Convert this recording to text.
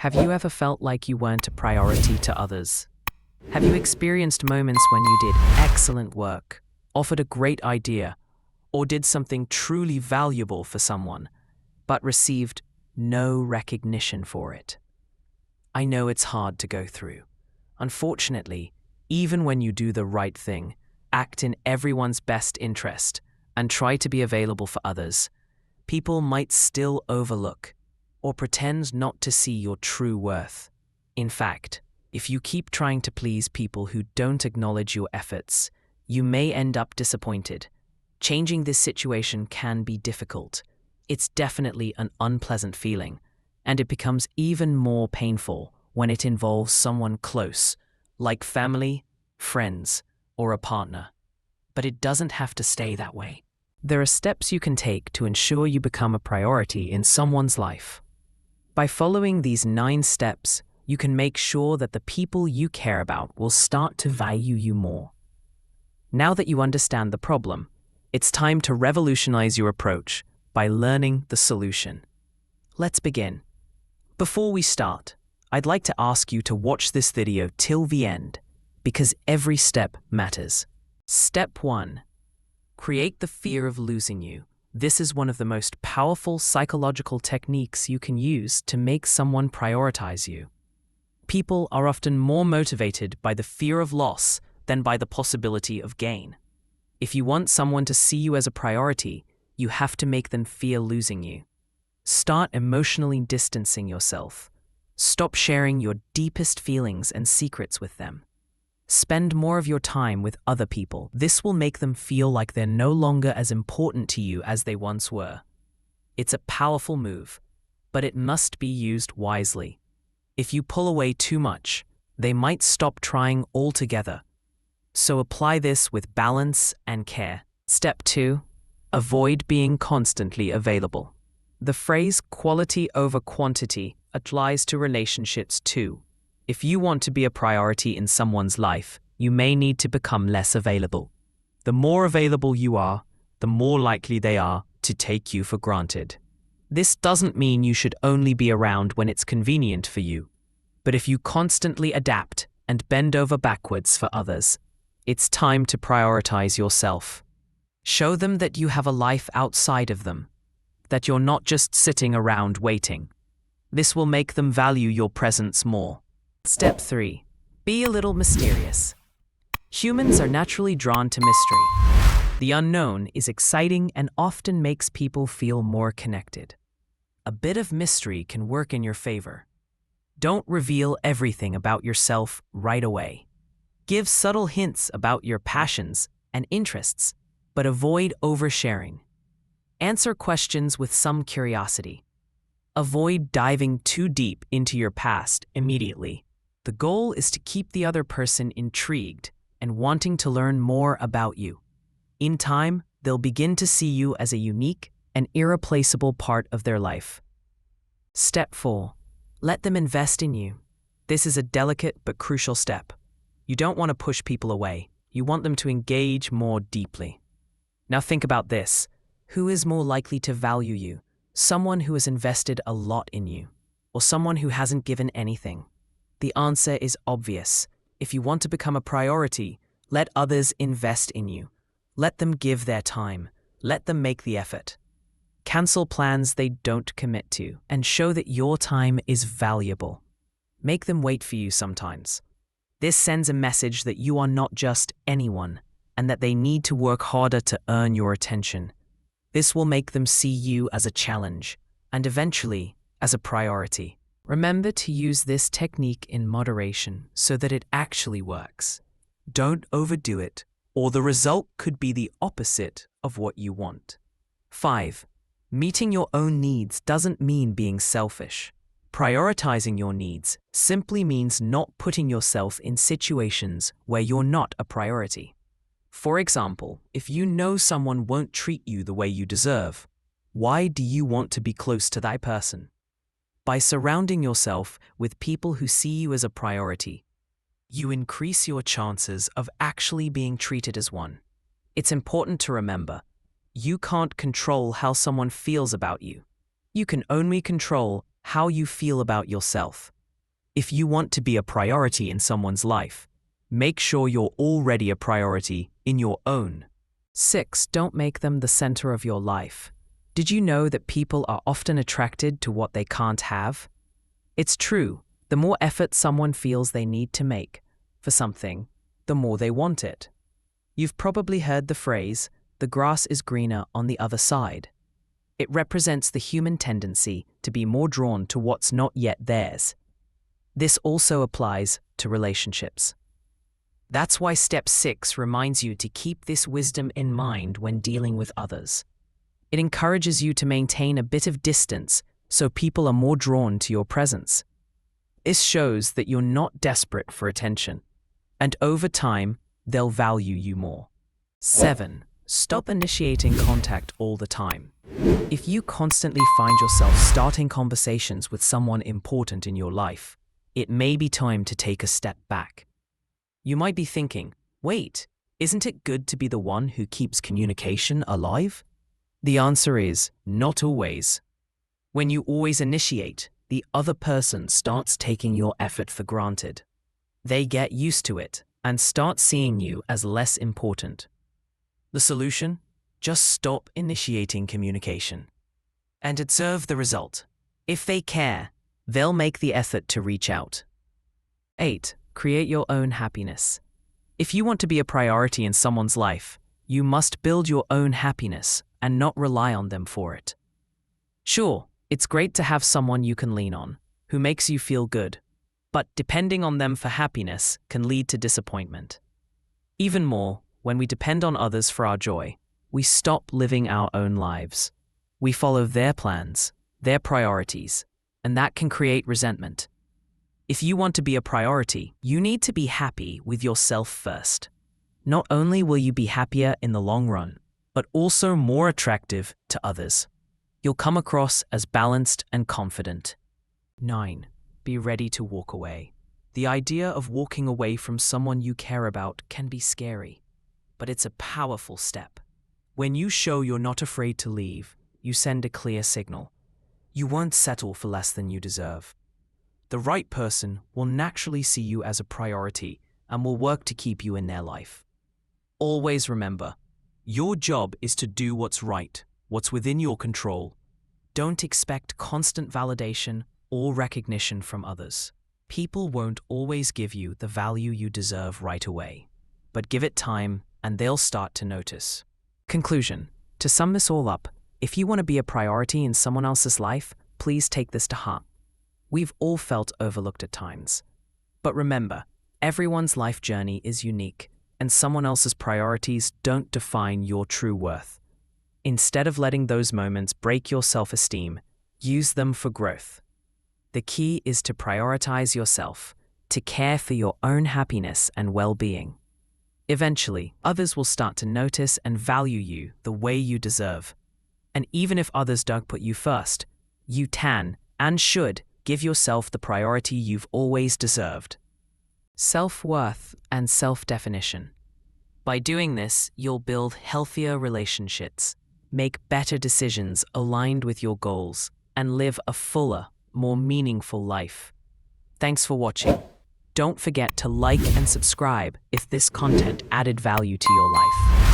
Have you ever felt like you weren't a priority to others? Have you experienced moments when you did excellent work, offered a great idea, or did something truly valuable for someone, but received no recognition for it? I know it's hard to go through. Unfortunately, even when you do the right thing, act in everyone's best interest, and try to be available for others, people might still overlook or pretend not to see your true worth. In fact, if you keep trying to please people who don't acknowledge your efforts, you may end up disappointed. Changing this situation can be difficult. It's definitely an unpleasant feeling, and it becomes even more painful when it involves someone close, like family, friends, or a partner. But it doesn't have to stay that way. There are steps you can take to ensure you become a priority in someone's life. By following these 9 steps, you can make sure that the people you care about will start to value you more. Now that you understand the problem, it's time to revolutionize your approach by learning the solution. Let's begin. Before we start, I'd like to ask you to watch this video till the end, because every step matters. Step 1. Create the fear of losing you. This is one of the most powerful psychological techniques you can use to make someone prioritize you. People are often more motivated by the fear of loss than by the possibility of gain. If you want someone to see you as a priority, you have to make them fear losing you. Start emotionally distancing yourself. Stop sharing your deepest feelings and secrets with them. Spend more of your time with other people. This will make them feel like they're no longer as important to you as they once were. It's a powerful move, but it must be used wisely. If you pull away too much, they might stop trying altogether. So apply this with balance and care. Step 2. Avoid being constantly available. The phrase quality over quantity applies to relationships too. If you want to be a priority in someone's life, you may need to become less available. The more available you are, the more likely they are to take you for granted. This doesn't mean you should only be around when it's convenient for you. But if you constantly adapt and bend over backwards for others, it's time to prioritize yourself. Show them that you have a life outside of them, that you're not just sitting around waiting. This will make them value your presence more. Step 3. Be a little mysterious. Humans are naturally drawn to mystery. The unknown is exciting and often makes people feel more connected. A bit of mystery can work in your favor. Don't reveal everything about yourself right away. Give subtle hints about your passions and interests, but avoid oversharing. Answer questions with some curiosity. Avoid diving too deep into your past immediately. The goal is to keep the other person intrigued and wanting to learn more about you. In time, they'll begin to see you as a unique and irreplaceable part of their life. Step 4. Let them invest in you. This is a delicate but crucial step. You don't want to push people away. You want them to engage more deeply. Now think about this. Who is more likely to value you? Someone who has invested a lot in you, or someone who hasn't given anything? The answer is obvious. If you want to become a priority, let others invest in you. Let them give their time. Let them make the effort. Cancel plans they don't commit to, and show that your time is valuable. Make them wait for you sometimes. This sends a message that you are not just anyone, and that they need to work harder to earn your attention. This will make them see you as a challenge, and eventually, as a priority. Remember to use this technique in moderation so that it actually works. Don't overdo it, or the result could be the opposite of what you want. 5. Meeting your own needs doesn't mean being selfish. Prioritizing your needs simply means not putting yourself in situations where you're not a priority. For example, if you know someone won't treat you the way you deserve, why do you want to be close to that person? By surrounding yourself with people who see you as a priority, you increase your chances of actually being treated as one. It's important to remember, you can't control how someone feels about you. You can only control how you feel about yourself. If you want to be a priority in someone's life, make sure you're already a priority in your own. 6. Don't make them the center of your life. Did you know that people are often attracted to what they can't have? It's true. The more effort someone feels they need to make for something, the more they want it. You've probably heard the phrase, "the grass is greener on the other side." It represents the human tendency to be more drawn to what's not yet theirs. This also applies to relationships. That's why step 6 reminds you to keep this wisdom in mind when dealing with others. It encourages you to maintain a bit of distance so people are more drawn to your presence. This shows that you're not desperate for attention, and over time, they'll value you more. 7. Stop initiating contact all the time. If you constantly find yourself starting conversations with someone important in your life, it may be time to take a step back. You might be thinking, wait, isn't it good to be the one who keeps communication alive? The answer is, not always. When you always initiate, the other person starts taking your effort for granted. They get used to it and start seeing you as less important. The solution? Just stop initiating communication and observe the result. If they care, they'll make the effort to reach out. 8. Create your own happiness. If you want to be a priority in someone's life, you must build your own happiness and not rely on them for it. Sure, it's great to have someone you can lean on, who makes you feel good, but depending on them for happiness can lead to disappointment. Even more, when we depend on others for our joy, we stop living our own lives. We follow their plans, their priorities, and that can create resentment. If you want to be a priority, you need to be happy with yourself first. Not only will you be happier in the long run, but also more attractive to others. You'll come across as balanced and confident. 9. Be ready to walk away. The idea of walking away from someone you care about can be scary, but it's a powerful step. When you show you're not afraid to leave, you send a clear signal. You won't settle for less than you deserve. The right person will naturally see you as a priority and will work to keep you in their life. Always remember, your job is to do what's right, what's within your control. Don't expect constant validation or recognition from others. People won't always give you the value you deserve right away, but give it time and they'll start to notice. Conclusion. To sum this all up, if you want to be a priority in someone else's life, please take this to heart. We've all felt overlooked at times. But remember, everyone's life journey is unique, and someone else's priorities don't define your true worth. Instead of letting those moments break your self-esteem, use them for growth. The key is to prioritize yourself, to care for your own happiness and well-being. Eventually, others will start to notice and value you the way you deserve. And even if others don't put you first, you can and should give yourself the priority you've always deserved. Self-worth and self-definition. By doing this, you'll build healthier relationships, make better decisions aligned with your goals, and live a fuller, more meaningful life. Thanks for watching. Don't forget to like and subscribe if this content added value to your life.